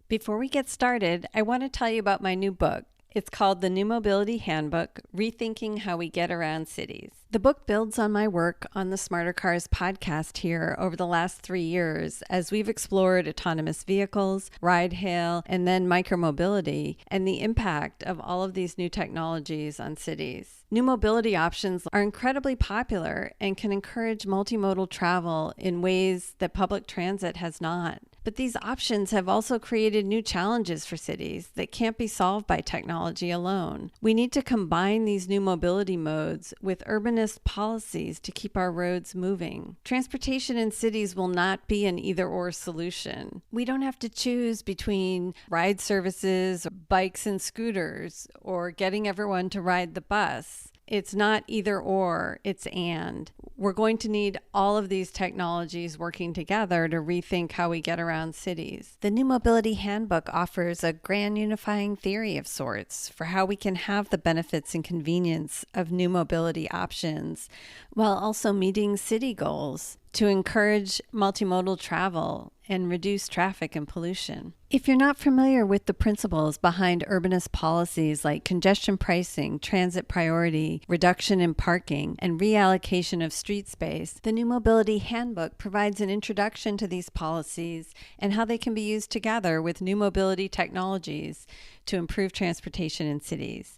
Before we get started, I want to tell you about my new book. It's called The New Mobility Handbook, Rethinking How We Get Around Cities. The book builds on my work on the Smarter Cars podcast here over the last 3 years as we've explored autonomous vehicles, ride-hail, and then micromobility, and the impact of all of these new technologies on cities. New mobility options are incredibly popular and can encourage multimodal travel in ways that public transit has not. But these options have also created new challenges for cities that can't be solved by technology alone. We need to combine these new mobility modes with urbanist policies to keep our roads moving. Transportation in cities will not be an either-or solution. We don't have to choose between ride services, bikes and scooters, or getting everyone to ride the bus. It's not either or, it's and. We're going to need all of these technologies working together to rethink how we get around cities. The New Mobility Handbook offers a grand unifying theory of sorts for how we can have the benefits and convenience of new mobility options while also meeting city goals to encourage multimodal travel and reduce traffic and pollution. If you're not familiar with the principles behind urbanist policies like congestion pricing, transit priority, reduction in parking, and reallocation of street space, the New Mobility Handbook provides an introduction to these policies and how they can be used together with new mobility technologies to improve transportation in cities.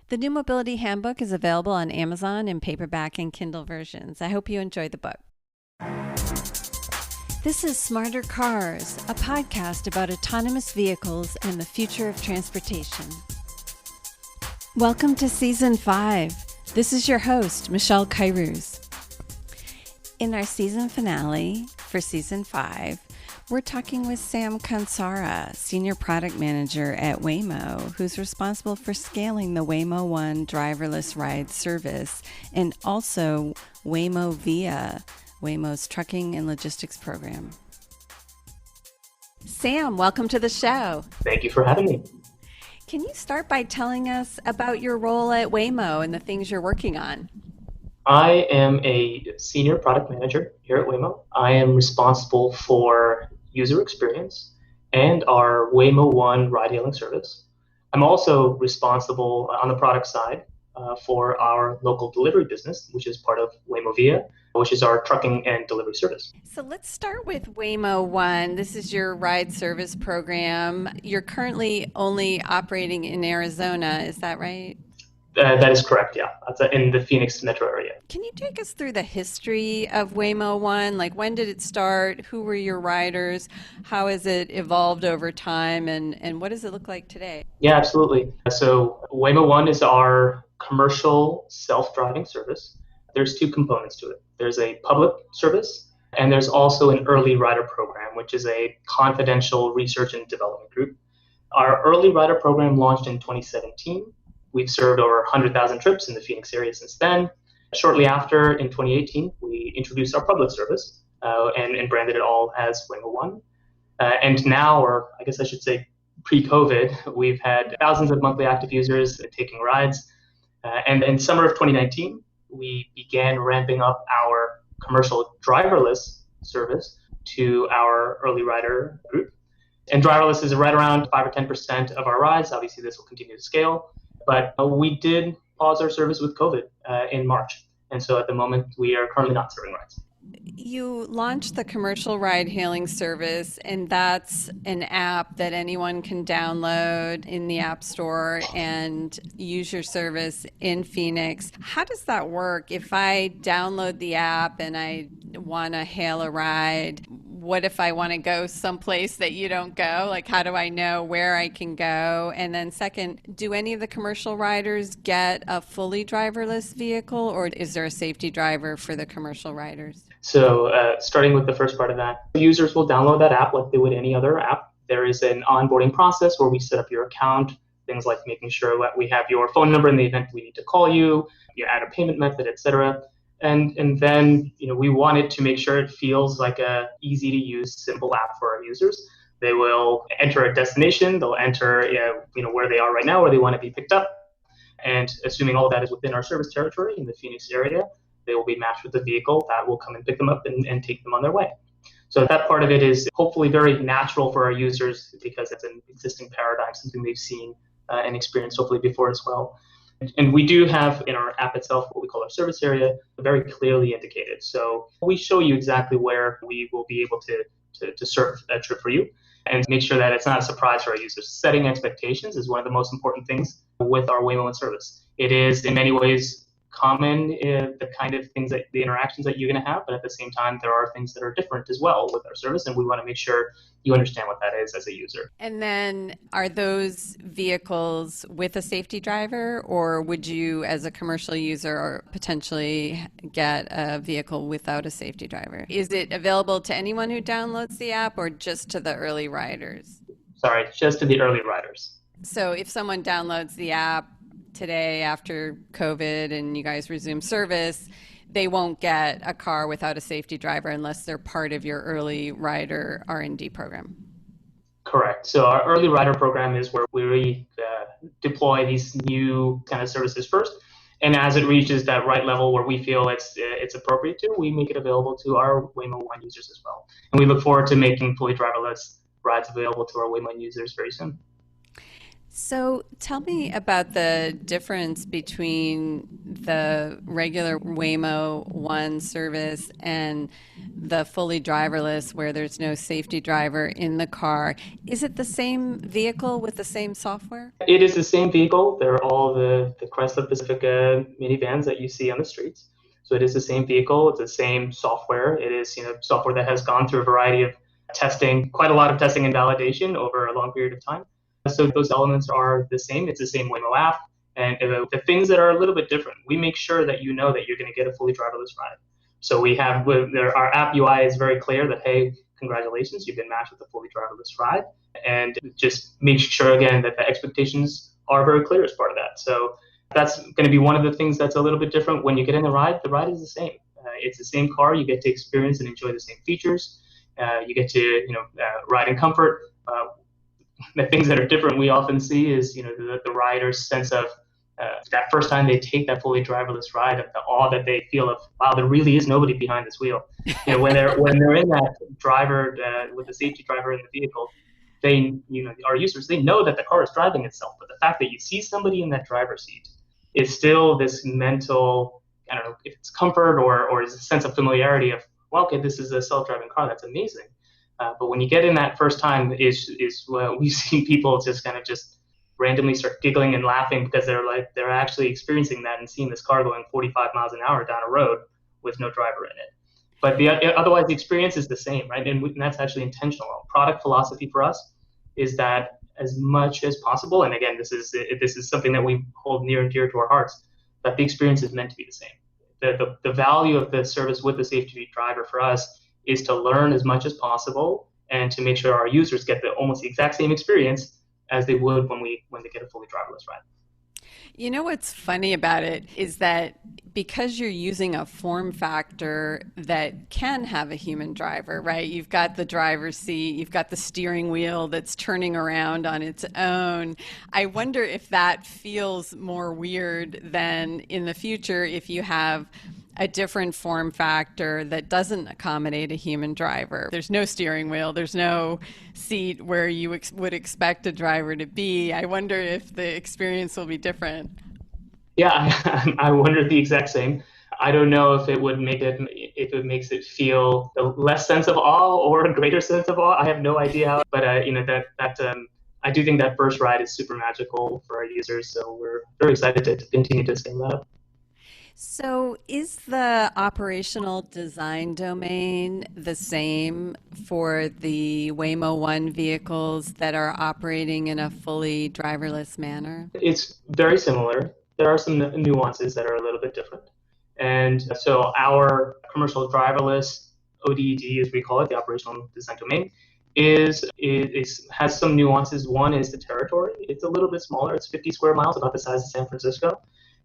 The New Mobility Handbook is available on Amazon in paperback and Kindle versions. I hope you enjoy the book. This is Smarter Cars, a podcast about autonomous vehicles and the future of transportation. Welcome to Season 5. This is your host, Michelle Kairouz. In our season finale for Season 5, we're talking with Sam Kansara, Senior Product Manager at Waymo, who's responsible for scaling the Waymo One driverless ride service and also Waymo Via, Waymo's trucking and logistics program. Sam, welcome to the show. Thank you for having me. Can you start by telling us about your role at Waymo and the things you're working on? I am a senior product manager here at Waymo. I am responsible for user experience and our Waymo One ride-hailing service. I'm also responsible on the product side for our local delivery business, which is part of Waymo Via, which is our trucking and delivery service. So let's start with Waymo One. This is your ride service program. You're currently only operating in Arizona, is that right? That is correct, yeah. That's in the Phoenix metro area. Can you take us through the history of Waymo One? Like, when did it start? Who were your riders? How has it evolved over time? And what does it look like today? Yeah, absolutely. So Waymo One is our commercial self-driving service. There's two components to it. There's a public service, and there's also an early rider program, which is a confidential research and development group. Our early rider program launched in 2017. We've served over 100,000 trips in the Phoenix area since then. Shortly after, in 2018, we introduced our public service and branded it all as Waymo One. And now, or I guess I should say pre-COVID, we've had thousands of monthly active users taking rides. And in summer of 2019, we began ramping up our commercial driverless service to our early rider group. And driverless is right around 5 or 10% of our rides. Obviously, this will continue to scale. But we did pause our service with COVID in March. And so at the moment, we are currently not serving rides. You launched the commercial ride-hailing service, and that's an app that anyone can download in the App Store and use your service in Phoenix. How does that work? If I download the app and I want to hail a ride, what if I want to go someplace that you don't go? Like, how do I know where I can go? And then second, do any of the commercial riders get a fully driverless vehicle, or is there a safety driver for the commercial riders? So starting with the first part of that, users will download that app like they would any other app. There is an onboarding process where we set up your account, things like making sure that we have your phone number in the event we need to call you, you add a payment method, etc. And then we wanted to make sure it feels like a easy to use, simple app for our users. They will enter a destination, they'll enter where they are right now, where they want to be picked up. And assuming all of that is within our service territory in the Phoenix area, they will be matched with the vehicle that will come and pick them up and take them on their way. So that part of it is hopefully very natural for our users because it's an existing paradigm, something they've seen and experienced hopefully before as well. And we do have in our app itself what we call our service area very clearly indicated. So we show you exactly where we will be able to serve that trip for you and make sure that it's not a surprise for our users. Setting expectations is one of the most important things with our Waymo One service. It is in many ways common the kind of things that the interactions that you're going to have, but at the same time there are things that are different as well with our service, and we want to make sure you understand what that is as a user. And then are those vehicles with a safety driver, or would you as a commercial user potentially get a vehicle without a safety driver? Is it available to anyone who downloads the app or just to the early riders? Sorry, just to the early riders. So if someone downloads the app today after COVID and you guys resume service, they won't get a car without a safety driver unless they're part of your early rider R&D program. Correct. So our early rider program is where we deploy these new kind of services first. And as it reaches that right level where we feel it's appropriate to, we make it available to our Waymo One users as well. And we look forward to making fully driverless rides available to our Waymo One users very soon. So tell me about the difference between the regular Waymo One service and the fully driverless where there's no safety driver in the car. Is it the same vehicle with the same software? It is the same vehicle. They're all the Chrysler Pacifica minivans that you see on the streets. So it is the same vehicle. It's the same software. It is software that has gone through a variety of testing, quite a lot of testing and validation over a long period of time. So those elements are the same. It's the same Waymo app. And the things that are a little bit different, we make sure that you know that you're going to get a fully driverless ride. So we have our app UI is very clear that, hey, congratulations, you've been matched with a fully driverless ride. And just make sure, again, that the expectations are very clear as part of that. So that's going to be one of the things that's a little bit different. When you get in the ride is the same. It's the same car. You get to experience and enjoy the same features. You get to ride in comfort. The things that are different we often see is the rider's sense of that first time they take that fully driverless ride, of the awe that they feel of, wow, there really is nobody behind this wheel. When they're in that driver with the safety driver in the vehicle, our users, they know that the car is driving itself, but the fact that you see somebody in that driver's seat is still this mental, I don't know if it's comfort or is a sense of familiarity of, well, okay, this is a self-driving car, that's amazing. But when you get in that first time is we've seen people just randomly start giggling and laughing because they're actually experiencing that and seeing this car going 45 miles an hour down a road with no driver in it. But otherwise the experience is the same, right? And that's actually intentional. Our product philosophy for us is that as much as possible, and again, this is something that we hold near and dear to our hearts, that the experience is meant to be the same. The value of the service with the safety driver for us is to learn as much as possible and to make sure our users get almost the exact same experience as they would when they get a fully driverless ride. You know what's funny about it is that because you're using a form factor that can have a human driver, right? You've got the driver's seat, you've got the steering wheel that's turning around on its own. I wonder if that feels more weird than in the future if you have a different form factor that doesn't accommodate a human driver. There's no steering wheel, there's no seat where you would expect a driver to be. I wonder if the experience will be different. Yeah, I wonder the exact same. I don't know if it makes it feel a less sense of awe or a greater sense of awe. I have no idea how, but I do think that first ride is super magical for our users. So we're very excited to continue to scale that up. So is the operational design domain the same for the Waymo One vehicles that are operating in a fully driverless manner? It's very similar. There are some nuances that are a little bit different. And so our commercial driverless ODD, as we call it, the operational design domain, has some nuances. One is the territory. It's a little bit smaller. It's 50 square miles, about the size of San Francisco.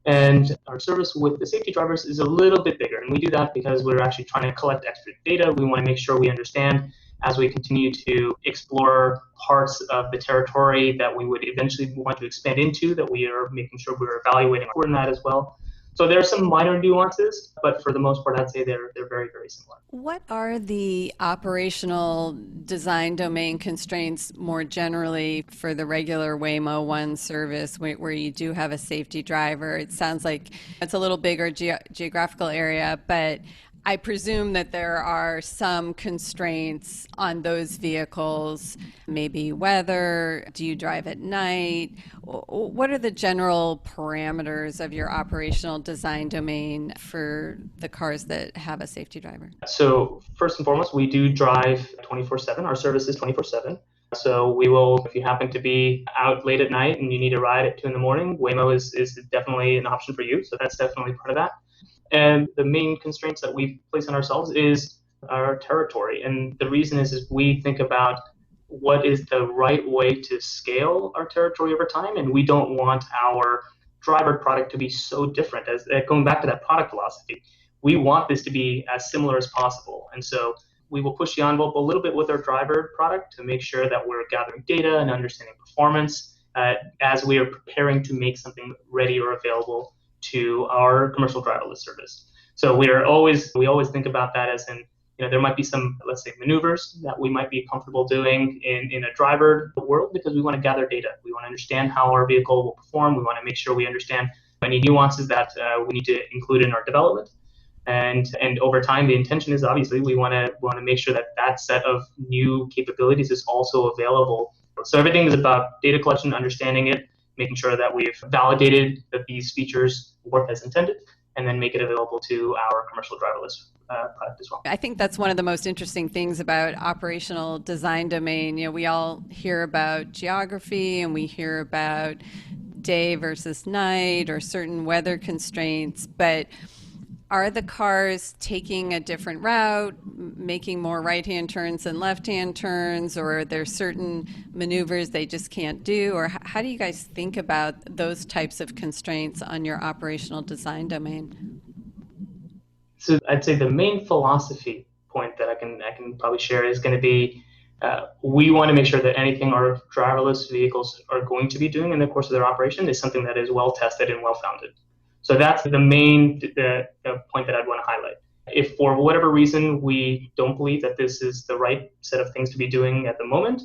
And our service with the safety drivers is a little bit bigger. And we do that because we're actually trying to collect extra data. We want to make sure we understand as we continue to explore parts of the territory that we would eventually want to expand into, that we are making sure we're evaluating for that as well. So there are some minor nuances, but for the most part, I'd say they're very, very similar. What are the operational design domain constraints more generally for the regular Waymo One service where you do have a safety driver? It sounds like it's a little bigger geographical area, but I presume that there are some constraints on those vehicles, maybe weather, do you drive at night? What are the general parameters of your operational design domain for the cars that have a safety driver? So first and foremost, we do drive 24/7. Our service is 24/7. So we will, if you happen to be out late at night and you need a ride at 2 in the morning, Waymo is definitely an option for you. So that's definitely part of that. And the main constraints that we place on ourselves is our territory. And the reason is we think about what is the right way to scale our territory over time. And we don't want our driver product to be so different. As going back to that product philosophy, we want this to be as similar as possible. And so we will push the envelope a little bit with our driver product to make sure that we're gathering data and understanding performance as we are preparing to make something ready or available to our commercial driverless service. So we always think about that as in, there might be some, let's say, maneuvers that we might be comfortable doing in a driver world because we want to gather data. We want to understand how our vehicle will perform. We want to make sure we understand any nuances that we need to include in our development. And over time, the intention is obviously we want to make sure that set of new capabilities is also available. So everything is about data collection, understanding it, making sure that we've validated that these features work as intended, and then make it available to our commercial driverless product as well. I think that's one of the most interesting things about operational design domain. We all hear about geography and we hear about day versus night or certain weather constraints, but are the cars taking a different route, making more right-hand turns than left-hand turns, or are there certain maneuvers they just can't do? Or how do you guys think about those types of constraints on your operational design domain? So I'd say the main philosophy point that I can probably share is going to be we want to make sure that anything our driverless vehicles are going to be doing in the course of their operation is something that is well tested and well founded. So that's the main the point that I'd want to highlight. If for whatever reason we don't believe that this is the right set of things to be doing at the moment,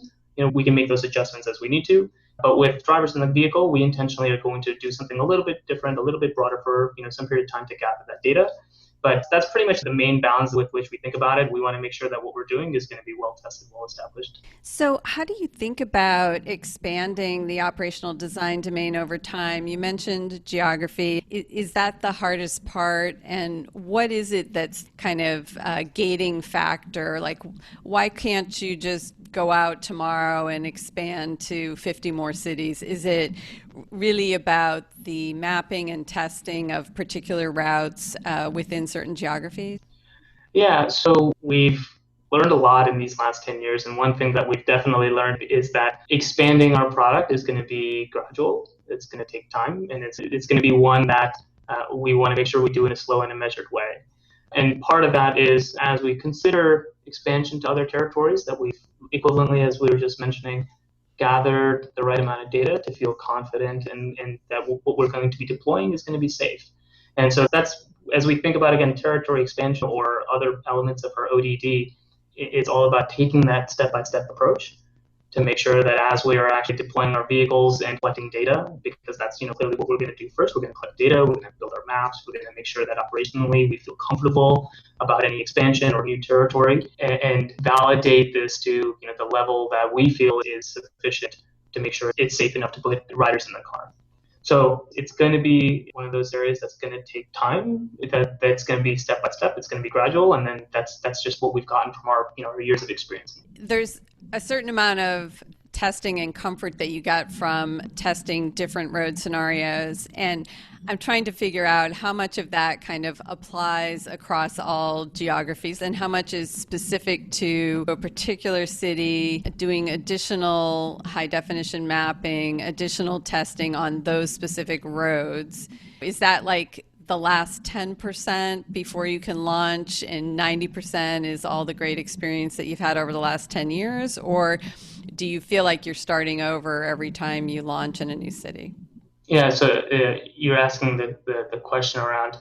we can make those adjustments as we need to. But with drivers in the vehicle, we intentionally are going to do something a little bit different, a little bit broader for some period of time to gather that data. But that's pretty much the main bounds with which we think about it. We want to make sure that what we're doing is going to be well tested, well established. So how do you think about expanding the operational design domain over time? You mentioned geography. Is that the hardest part? And what is it that's kind of a gating factor? Like, why can't you just go out tomorrow and expand to 50 more cities? Is it really about the mapping and testing of particular routes within certain geographies? Yeah, so we've learned a lot in these last 10 years. And one thing that we've definitely learned is that expanding our product is going to be gradual. It's going to take time. And it's going to be one that we want to make sure we do in a slow and a measured way. And part of that is as we consider expansion to other territories that we've equivalently, as we were just mentioning, gathered the right amount of data to feel confident and that what we're going to be deploying is going to be safe. And so that's, as we think about, again, territory expansion or other elements of our ODD, it's all about taking that step-by-step approach to make sure that as we are actually deploying our vehicles and collecting data, because that's clearly what we're going to do first. We're going to collect data, we're going to build our maps, we're going to make sure that operationally we feel comfortable about any expansion or new territory and validate this to the level that we feel is sufficient to make sure it's safe enough to put riders in the car. So it's going to be one of those areas that's going to take time. That's going to be step by step. It's going to be gradual, and then that's just what we've gotten from our our years of experience. There's a certain amount of testing and comfort that you got from testing different road scenarios, and I'm trying to figure out how much of that kind of applies across all geographies and how much is specific to a particular city, doing additional high definition mapping, additional testing on those specific roads. Is that like the last 10% before you can launch and 90% is all the great experience that you've had over the last 10 years? Or do you feel like you're starting over every time you launch in a new city? Yeah, so you're asking the question around,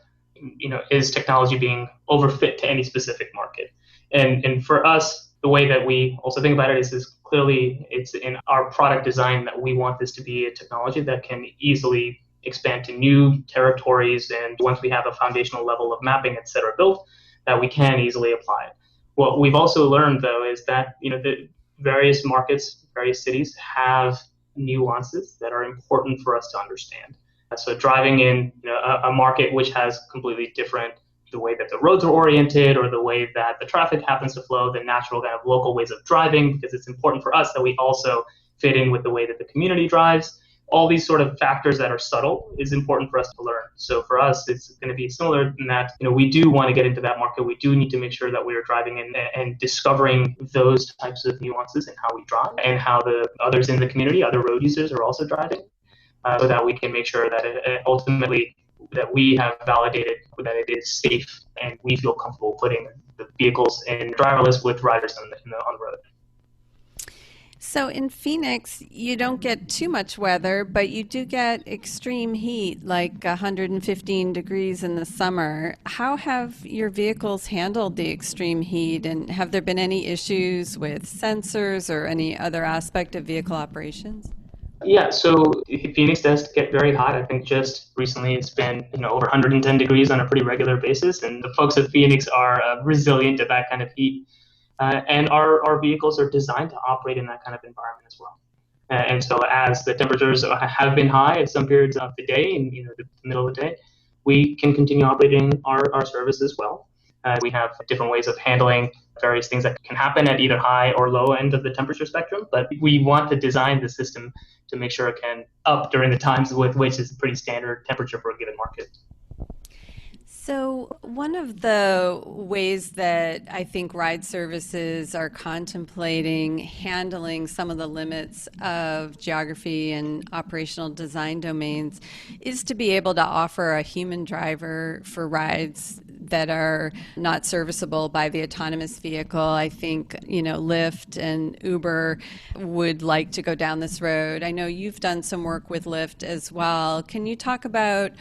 is technology being overfit to any specific market? And for us, the way that we also think about it is clearly it's in our product design that we want this to be a technology that can easily expand to new territories. And once we have a foundational level of mapping, et cetera, built, that we can easily apply it. What we've also learned, though, is that the various markets, various cities have nuances that are important for us to understand. So driving in a market which has completely different the way that the roads are oriented or the way that the traffic happens to flow, the natural kind of local ways of driving, because it's important for us that we also fit in with the way that the community drives. All these sort of factors that are subtle is important for us to learn. So for us, it's going to be similar in that we do want to get into that market. We do need to make sure that we are driving in and discovering those types of nuances in how we drive and how the others in the community, other road users, are also driving, so that we can make sure that ultimately that we have validated that it is safe and we feel comfortable putting the vehicles in driverless with riders on the road. So in Phoenix, you don't get too much weather, but you do get extreme heat, like 115 degrees in the summer. How have your vehicles handled the extreme heat, and have there been any issues with sensors or any other aspect of vehicle operations? Yeah, so Phoenix does get very hot. I think just recently it's been over 110 degrees on a pretty regular basis, and the folks at Phoenix are resilient to that kind of heat. And our vehicles are designed to operate in that kind of environment as well. And so as the temperatures have been high at some periods of the day, and the middle of the day, we can continue operating our service as well. We have different ways of handling various things that can happen at either high or low end of the temperature spectrum, but we want to design the system to make sure it can up during the times with which is a pretty standard temperature for a given market. So, one of the ways that I think ride services are contemplating handling some of the limits of geography and operational design domains is to be able to offer a human driver for rides that are not serviceable by the autonomous vehicle. I think, Lyft and Uber would like to go down this road. I know you've done some work with Lyft as well. Can you talk about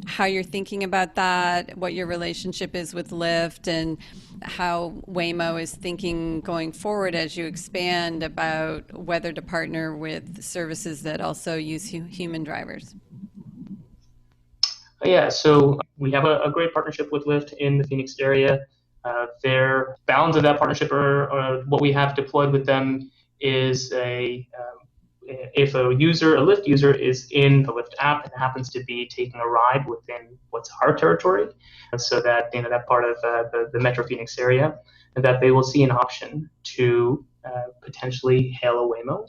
how you're thinking about that, what your relationship is with Lyft, and how Waymo is thinking going forward as you expand about whether to partner with services that also use human drivers? Yeah, so we have a great partnership with Lyft in the Phoenix area. Their bounds of that partnership are what we have deployed with them is if a Lyft user is in the Lyft app and happens to be taking a ride within what's our territory, so that that part of the Metro Phoenix area, that they will see an option to potentially hail a Waymo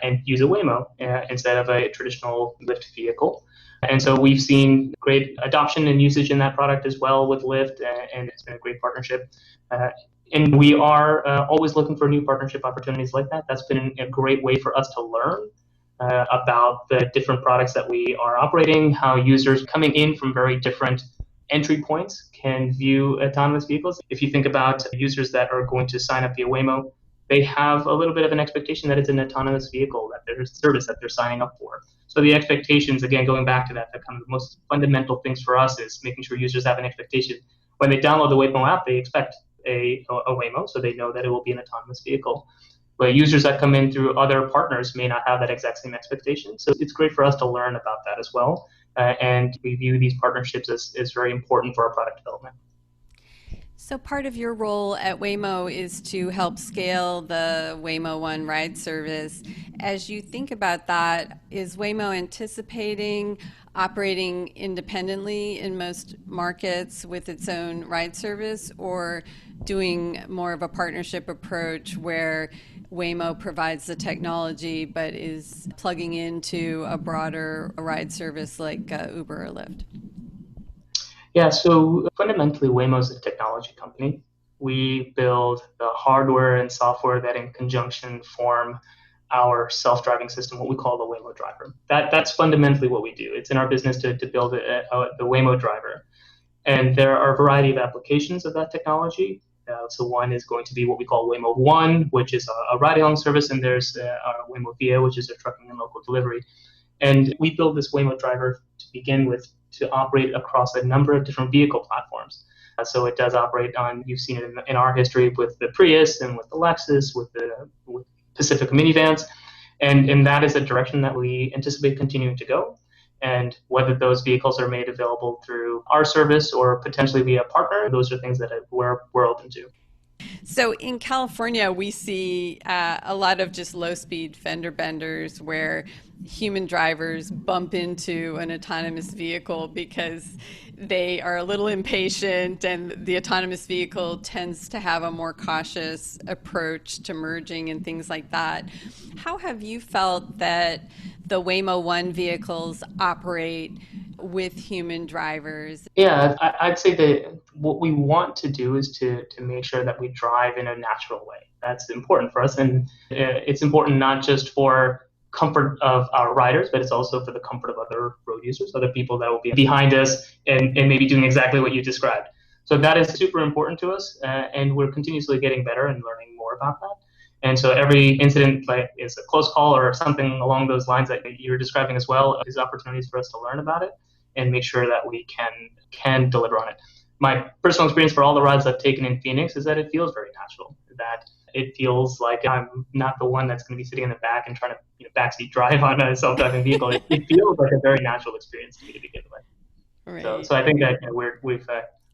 and use a Waymo instead of a traditional Lyft vehicle. And so we've seen great adoption and usage in that product as well with Lyft, and it's been a great partnership. And we are always looking for new partnership opportunities like that. That's been a great way for us to learn about the different products that we are operating, how users coming in from very different entry points can view autonomous vehicles. If you think about users that are going to sign up via Waymo, they have a little bit of an expectation that it's an autonomous vehicle, that there's a service that they're signing up for. So the expectations, again, going back to that, the kind of the most fundamental things for us is making sure users have an expectation. When they download the Waymo app, they expect a Waymo, so they know that it will be an autonomous vehicle. But users that come in through other partners may not have that exact same expectation. So it's great for us to learn about that as well. And we view these partnerships as very important for our product development. So part of your role at Waymo is to help scale the Waymo One ride service. As you think about that, is Waymo anticipating operating independently in most markets with its own ride service, or doing more of a partnership approach where Waymo provides the technology but is plugging into a broader ride service like Uber or Lyft? Yeah, so fundamentally, Waymo is a technology company. We build the hardware and software that in conjunction form our self-driving system, what we call the Waymo driver. That's fundamentally what we do. It's in our business to build the Waymo driver. And there are a variety of applications of that technology. So one is going to be what we call Waymo One, which is a ride-along service, and there's our Waymo Via, which is a trucking and local delivery. And we built this Waymo driver to begin with to operate across a number of different vehicle platforms. So it does operate on, you've seen it in our history with the Prius and with the Lexus, with Pacifica minivans. And that is a direction that we anticipate continuing to go. And whether those vehicles are made available through our service or potentially via a partner, those are things that we're open to. So in California, we see a lot of just low speed fender benders where human drivers bump into an autonomous vehicle because they are a little impatient, and the autonomous vehicle tends to have a more cautious approach to merging and things like that. How have you felt that the Waymo One vehicles operate with human drivers? Yeah, I'd say that what we want to do is to make sure that we drive in a natural way. That's important for us, and it's important not just for comfort of our riders, but it's also for the comfort of other road users, other people that will be behind us and maybe doing exactly what you described. So that is super important to us, and we're continuously getting better and learning more about that. And so every incident, like is a close call or something along those lines that you're describing as well, is opportunities for us to learn about it and make sure that we can deliver on it. My personal experience for all the rides I've taken in Phoenix is that it feels very natural. That it feels like I'm not the one that's going to be sitting in the back and trying to backseat drive on a self-driving vehicle. It feels like a very natural experience to me to begin with. Right. So I think that we've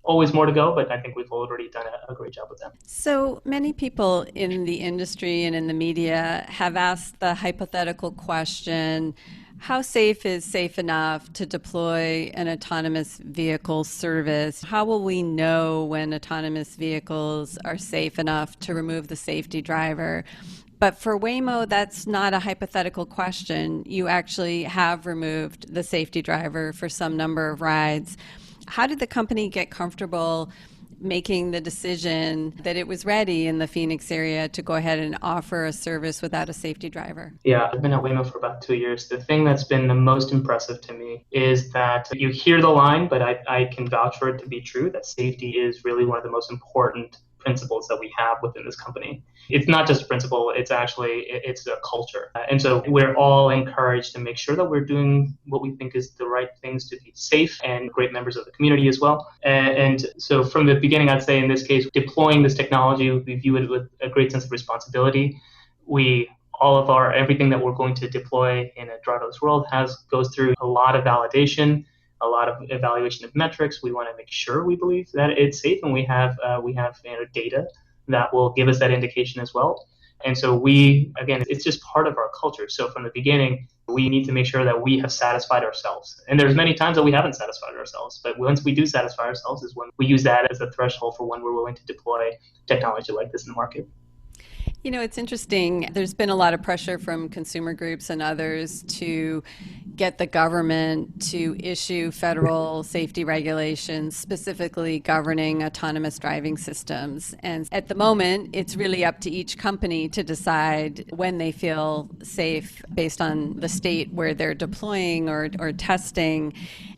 always more to go, but I think we've already done a great job with that. So many people in the industry and in the media have asked the hypothetical question, how safe is safe enough to deploy an autonomous vehicle service? How will we know when autonomous vehicles are safe enough to remove the safety driver? But for Waymo, that's not a hypothetical question. You actually have removed the safety driver for some number of rides. How did the company get comfortable making the decision that it was ready in the Phoenix area to go ahead and offer a service without a safety driver? Yeah, I've been at Waymo for about 2 years. The thing that's been the most impressive to me is that you hear the line, but I can vouch for it to be true, that safety is really one of the most important principles that we have within this company. It's not just a principle, it's a culture. And so we're all encouraged to make sure that we're doing what we think is the right things to be safe and great members of the community as well. And so from the beginning, I'd say in this case, deploying this technology, we view it with a great sense of responsibility. Everything that we're going to deploy in a driverless world goes through a lot of validation, a lot of evaluation of metrics. We want to make sure we believe that it's safe, and we have data that will give us that indication as well. And so it's just part of our culture. So from the beginning, we need to make sure that we have satisfied ourselves. And there's many times that we haven't satisfied ourselves, but once we do satisfy ourselves is when we use that as a threshold for when we're willing to deploy technology like this in the market. You know, it's interesting. There's been a lot of pressure from consumer groups and others to get the government to issue federal safety regulations specifically governing autonomous driving systems. And at the moment, it's really up to each company to decide when they feel safe based on the state where they're deploying or testing.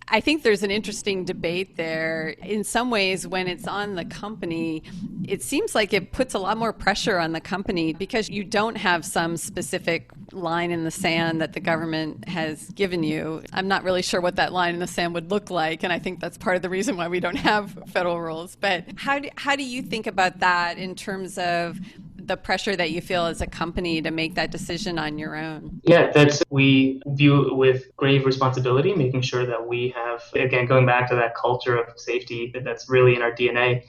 I think there's an interesting debate there. In some ways, when it's on the company, it seems like it puts a lot more pressure on the company because you don't have some specific line in the sand that the government has given you. I'm not really sure what that line in the sand would look like, and I think that's part of the reason why we don't have federal rules. But how do you think about that in terms of the pressure that you feel as a company to make that decision on your own? Yeah, we view it with grave responsibility, making sure that we have, again, going back to that culture of safety that's really in our DNA,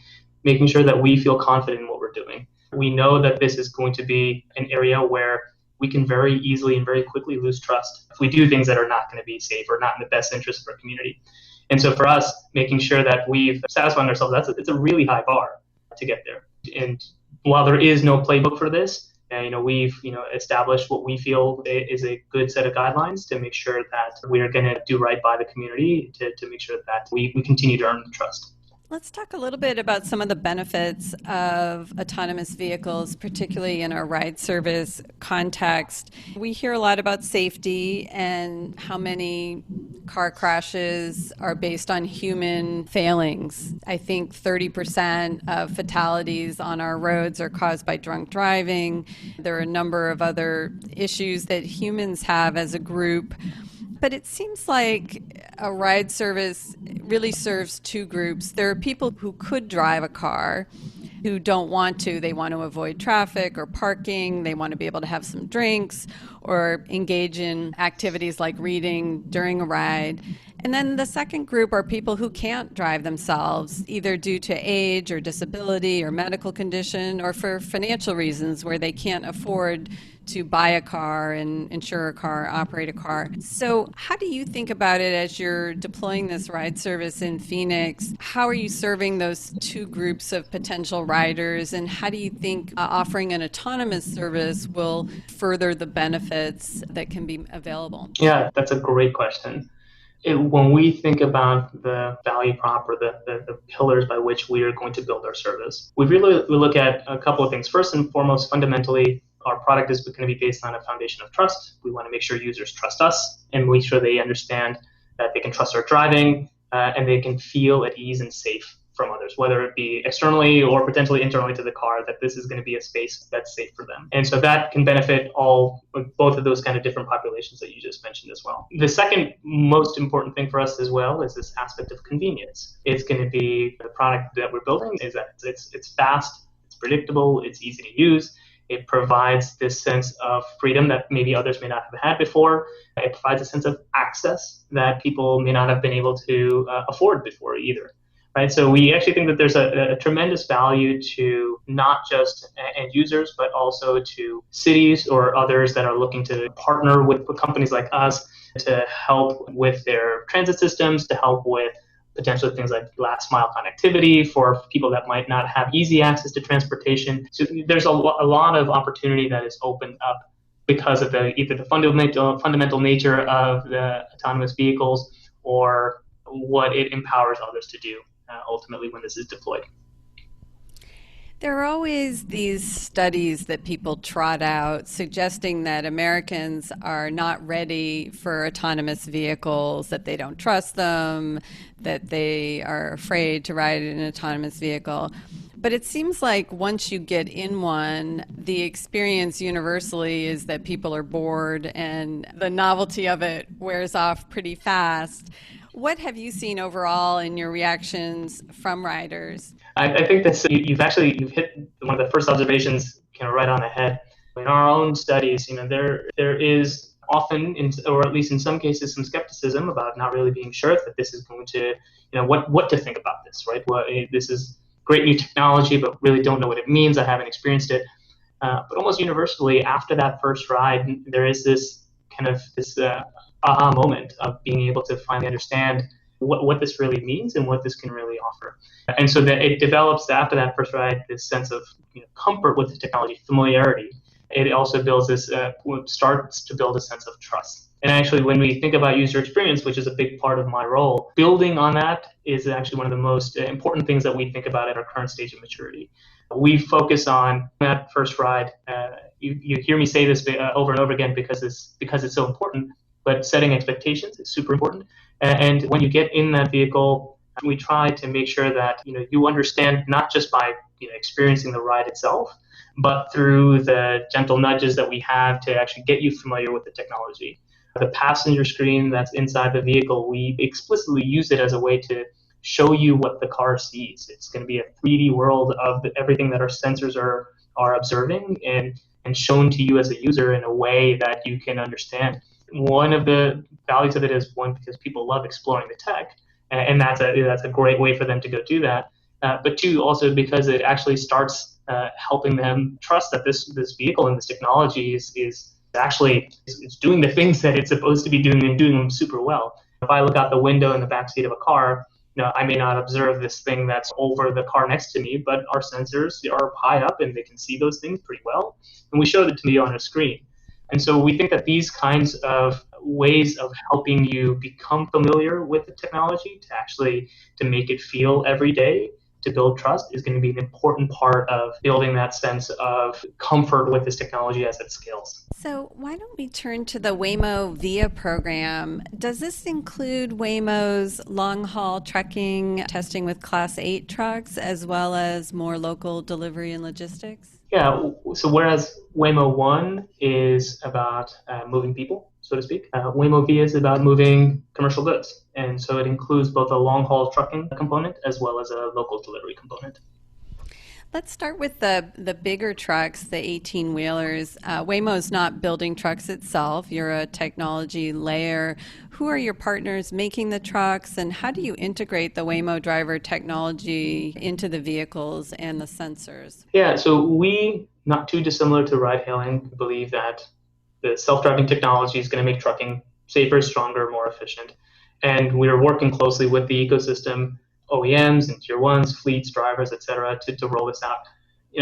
making sure that we feel confident in what we're doing. We know that this is going to be an area where we can very easily and very quickly lose trust if we do things that are not going to be safe or not in the best interest of our community. And so for us, making sure that we've satisfied ourselves, it's a really high bar to get there. And while there is no playbook for this, we've established what we feel is a good set of guidelines to make sure that we are going to do right by the community to make sure that we continue to earn the trust. Let's talk a little bit about some of the benefits of autonomous vehicles, particularly in our ride service context. We hear a lot about safety and how many car crashes are based on human failings. I think 30% of fatalities on our roads are caused by drunk driving. There are a number of other issues that humans have as a group. But it seems like a ride service really serves two groups. There are people who could drive a car who don't want to. They want to avoid traffic or parking. They want to be able to have some drinks or engage in activities like reading during a ride. And then the second group are people who can't drive themselves, either due to age or disability or medical condition, or for financial reasons where they can't afford to buy a car and insure a car, operate a car. So, how do you think about it as you're deploying this ride service in Phoenix? How are you serving those two groups of potential riders? And how do you think offering an autonomous service will further the benefits that can be available? Yeah, that's a great question. When we think about the value prop or the pillars by which we are going to build our service, we look at a couple of things. First and foremost, fundamentally, our product is going to be based on a foundation of trust. We want to make sure users trust us and make sure they understand that they can trust our driving and they can feel at ease and safe from others, whether it be externally or potentially internally to the car, that this is going to be a space that's safe for them. And so that can benefit both of those kind of different populations that you just mentioned as well. The second most important thing for us as well is this aspect of convenience. It's going to be the product that we're building is that it's fast, it's predictable, it's easy to use. It provides this sense of freedom that maybe others may not have had before. It provides a sense of access that people may not have been able to afford before either. Right, so we actually think that there's a tremendous value to not just end users, but also to cities or others that are looking to partner with companies like us to help with their transit systems, to help with potentially things like last mile connectivity for people that might not have easy access to transportation. So there's a lot of opportunity that is opened up because of either the fundamental nature of the autonomous vehicles or what it empowers others to do. Ultimately when this is deployed. There are always these studies that people trot out suggesting that Americans are not ready for autonomous vehicles, that they don't trust them, that they are afraid to ride in an autonomous vehicle. But it seems like once you get in one, the experience universally is that people are bored and the novelty of it wears off pretty fast. What have you seen overall in your reactions from riders? I think that you've hit one of the first observations kind of right on the head. In our own studies, there is often, or at least in some cases, some skepticism about not really being sure that this is going to, what to think about this, right? This is great new technology, but really don't know what it means. I haven't experienced it. But almost universally, after that first ride, there is this aha moment of being able to finally understand what this really means and what this can really offer. And so that it develops after that first ride this sense of comfort with the technology, familiarity. It also starts to build a sense of trust. And actually, when we think about user experience, which is a big part of my role, building on that is actually one of the most important things that we think about at our current stage of maturity. We focus on that first ride. You hear me say this over and over again because it's so important. But setting expectations is super important. And when you get in that vehicle, we try to make sure that you understand not just by experiencing the ride itself, but through the gentle nudges that we have to actually get you familiar with the technology. The passenger screen that's inside the vehicle, we explicitly use it as a way to show you what the car sees. It's going to be a 3D world of everything that our sensors are observing and shown to you as a user in a way that you can understand. One of the values of it is one, because people love exploring the tech, and that's a great way for them to go do that. But two, also because it actually starts helping them trust that this vehicle and this technology is actually doing the things that it's supposed to be doing and doing them super well. If I look out the window in the backseat of a car, I may not observe this thing that's over the car next to me, but our sensors are high up and they can see those things pretty well, and we show it to me on a screen. And so we think that these kinds of ways of helping you become familiar with the technology to make it feel every day, to build trust, is going to be an important part of building that sense of comfort with this technology as it scales. So why don't we turn to the Waymo Via program? Does this include Waymo's long-haul trucking testing with Class 8 trucks, as well as more local delivery and logistics? Yeah, so whereas Waymo One is about moving people, so to speak. Waymo Via is about moving commercial goods. And so it includes both a long haul trucking component as well as a local delivery component. Let's start with the bigger trucks, the 18 wheelers. Waymo's not building trucks itself. You're a technology layer. Who are your partners making the trucks, and how do you integrate the Waymo driver technology into the vehicles and the sensors? Yeah, so we, not too dissimilar to ride hailing, believe that the self driving technology is going to make trucking safer, stronger, more efficient. And we're working closely with the ecosystem, OEMs and tier ones, fleets, drivers, et cetera, to roll this out.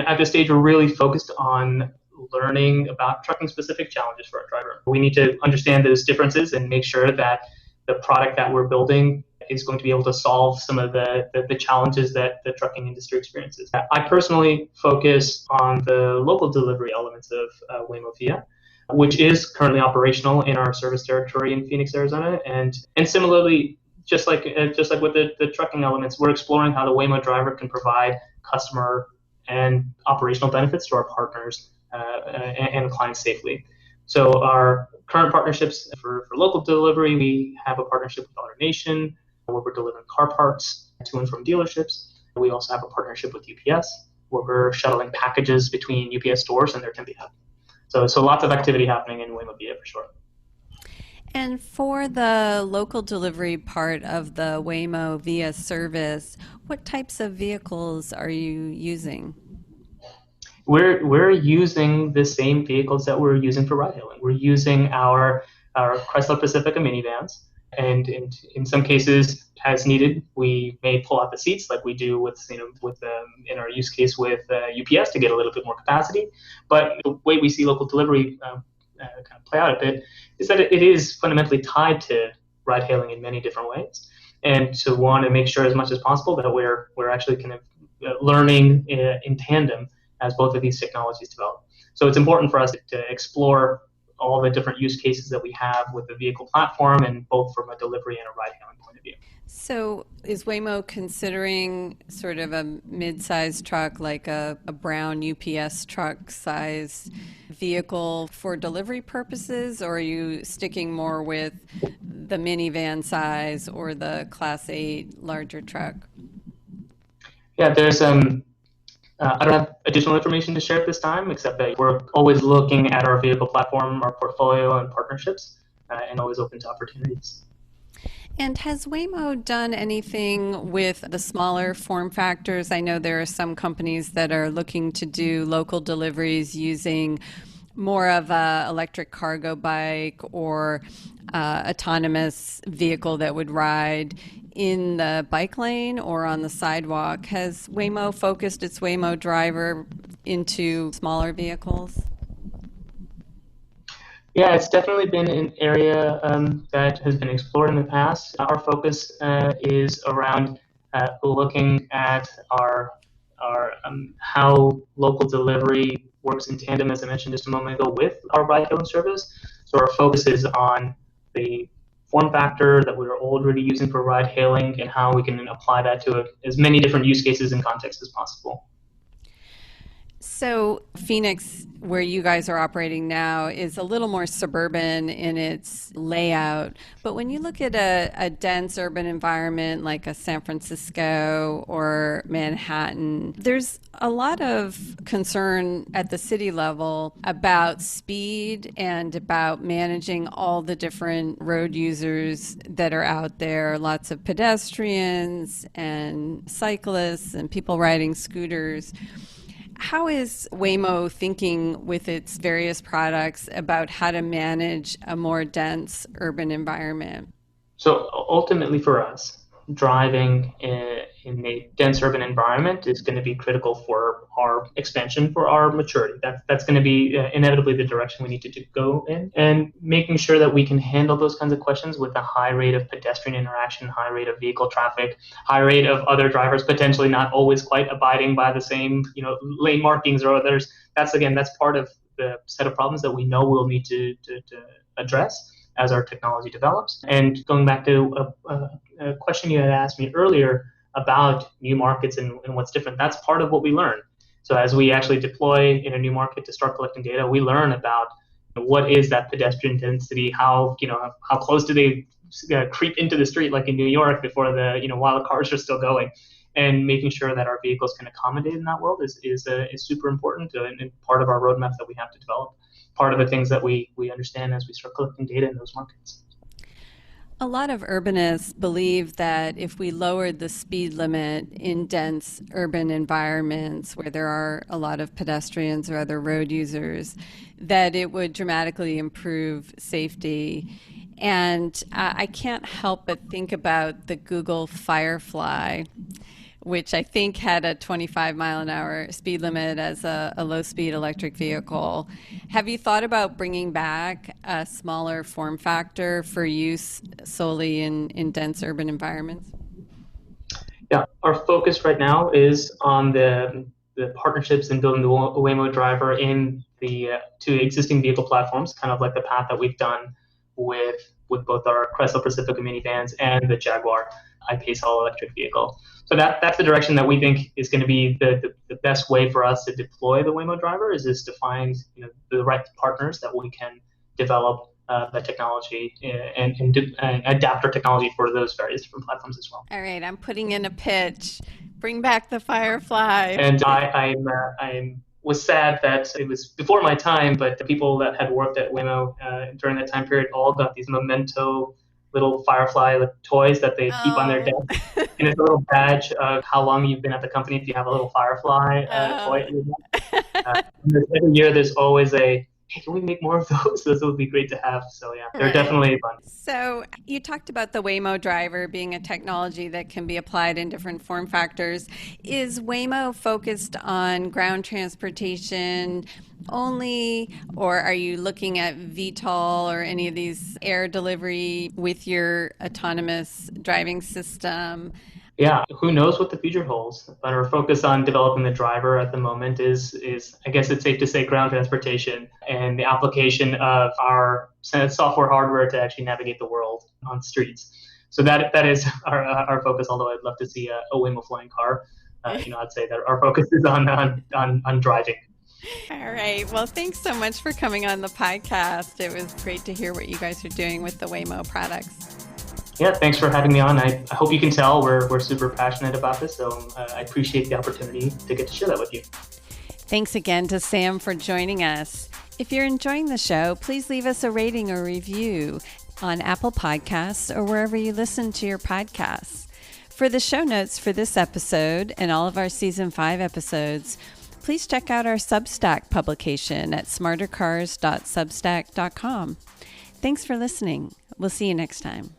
At this stage, we're really focused on learning about trucking specific challenges for our driver. We need to understand those differences and make sure that the product that we're building is going to be able to solve some of the challenges that the trucking industry experiences. I personally focus on the local delivery elements of Waymo Via, which is currently operational in our service territory in Phoenix, Arizona, and similarly, just like with the trucking elements, we're exploring how the Waymo driver can provide customer and operational benefits to our partners and clients safely. So our current partnerships for local delivery, we have a partnership with AutoNation, where we're delivering car parts to and from dealerships. We also have a partnership with UPS, where we're shuttling packages between UPS stores and their Tempe hub. So lots of activity happening in Waymo Via for sure. And for the local delivery part of the Waymo Via service, what types of vehicles are you using? We're using the same vehicles that we're using for ride hailing. We're using our Chrysler Pacifica minivans, and in some cases, as needed, we may pull out the seats like we do with in our use case with UPS to get a little bit more capacity. But the way we see local delivery kind of play out a bit is that it is fundamentally tied to ride hailing in many different ways, and to want to make sure as much as possible that we're actually kind of learning in tandem as both of these technologies develop. So it's important for us to explore all the different use cases that we have with the vehicle platform, and both from a delivery and a ride hailing point of view. So is Waymo considering sort of a mid-sized truck, like a brown UPS truck size vehicle for delivery purposes, or are you sticking more with the minivan size or the Class 8 larger truck? Yeah, there's I don't have additional information to share at this time, except that we're always looking at our vehicle platform, our portfolio, and partnerships, and always open to opportunities. And has Waymo done anything with the smaller form factors? I know there are some companies that are looking to do local deliveries using more of a electric cargo bike or autonomous vehicle that would ride in the bike lane or on the sidewalk. Has Waymo focused its Waymo driver into smaller vehicles? Yeah, it's definitely been an area that has been explored in the past. Our focus is around looking at our how local delivery works in tandem, as I mentioned just a moment ago, with our ride-hailing service. So our focus is on the form factor that we're already using for ride-hailing and how we can apply that to as many different use cases and contexts as possible. So Phoenix, where you guys are operating now, is a little more suburban in its layout. But when you look at a dense urban environment like a San Francisco or Manhattan, there's a lot of concern at the city level about speed and about managing all the different road users that are out there, lots of pedestrians and cyclists and people riding scooters. How is Waymo thinking with its various products about how to manage a more dense urban environment? So ultimately for us, driving in a dense urban environment is going to be critical for our expansion, for our maturity. That's going to be inevitably the direction we need to go in, and making sure that we can handle those kinds of questions with a high rate of pedestrian interaction, high rate of vehicle traffic, high rate of other drivers potentially not always quite abiding by the same lane markings or others. That's part of the set of problems that we know we'll need to address as our technology develops. And going back to a question you had asked me earlier about new markets and what's different, that's part of what we learn. So as we actually deploy in a new market to start collecting data, we learn about what is that pedestrian density? How close do they creep into the street like in New York before while the cars are still going? And making sure that our vehicles can accommodate in that world is super important and part of our roadmap that we have to develop. Part of the things that we understand as we start collecting data in those markets. A lot of urbanists believe that if we lowered the speed limit in dense urban environments where there are a lot of pedestrians or other road users, that it would dramatically improve safety. And I can't help but think about the Google Firefly, which I think had a 25-mile-an-hour speed limit as a low-speed electric vehicle. Have you thought about bringing back a smaller form factor for use solely in dense urban environments? Yeah, our focus right now is on the partnerships and building the Waymo driver in the two existing vehicle platforms, kind of like the path that we've done with both our Chrysler Pacifica minivans and the Jaguar I-Pace all-electric vehicle. So that's the direction that we think is going to be the best way for us to deploy the Waymo driver is to find the right partners that we can develop the technology and adapt our technology for those various different platforms as well. All right, I'm putting in a pitch. Bring back the Firefly. And I was sad that it was before my time, but the people that had worked at Waymo during that time period all got these memento little Firefly toys that they keep on their desk. And it's a little badge of how long you've been at the company if you have a little Firefly toy. Every year there's always hey, can we make more of those? Those would be great to have. So yeah, they're definitely fun. So you talked about the Waymo driver being a technology that can be applied in different form factors. Is Waymo focused on ground transportation only, or are you looking at VTOL or any of these air delivery with your autonomous driving system? Yeah, who knows what the future holds? But our focus on developing the driver at the moment is I guess it's safe to say ground transportation and the application of our software hardware to actually navigate the world on streets. So that is our focus. Although I'd love to see a Waymo flying car, I'd say that our focus is on driving. All right. Well, thanks so much for coming on the podcast. It was great to hear what you guys are doing with the Waymo products. Yeah, thanks for having me on. I hope you can tell we're super passionate about this, so I appreciate the opportunity to get to share that with you. Thanks again to Sam for joining us. If you're enjoying the show, please leave us a rating or review on Apple Podcasts or wherever you listen to your podcasts. For the show notes for this episode and all of our Season 5 episodes, please check out our Substack publication at smartercars.substack.com. Thanks for listening. We'll see you next time.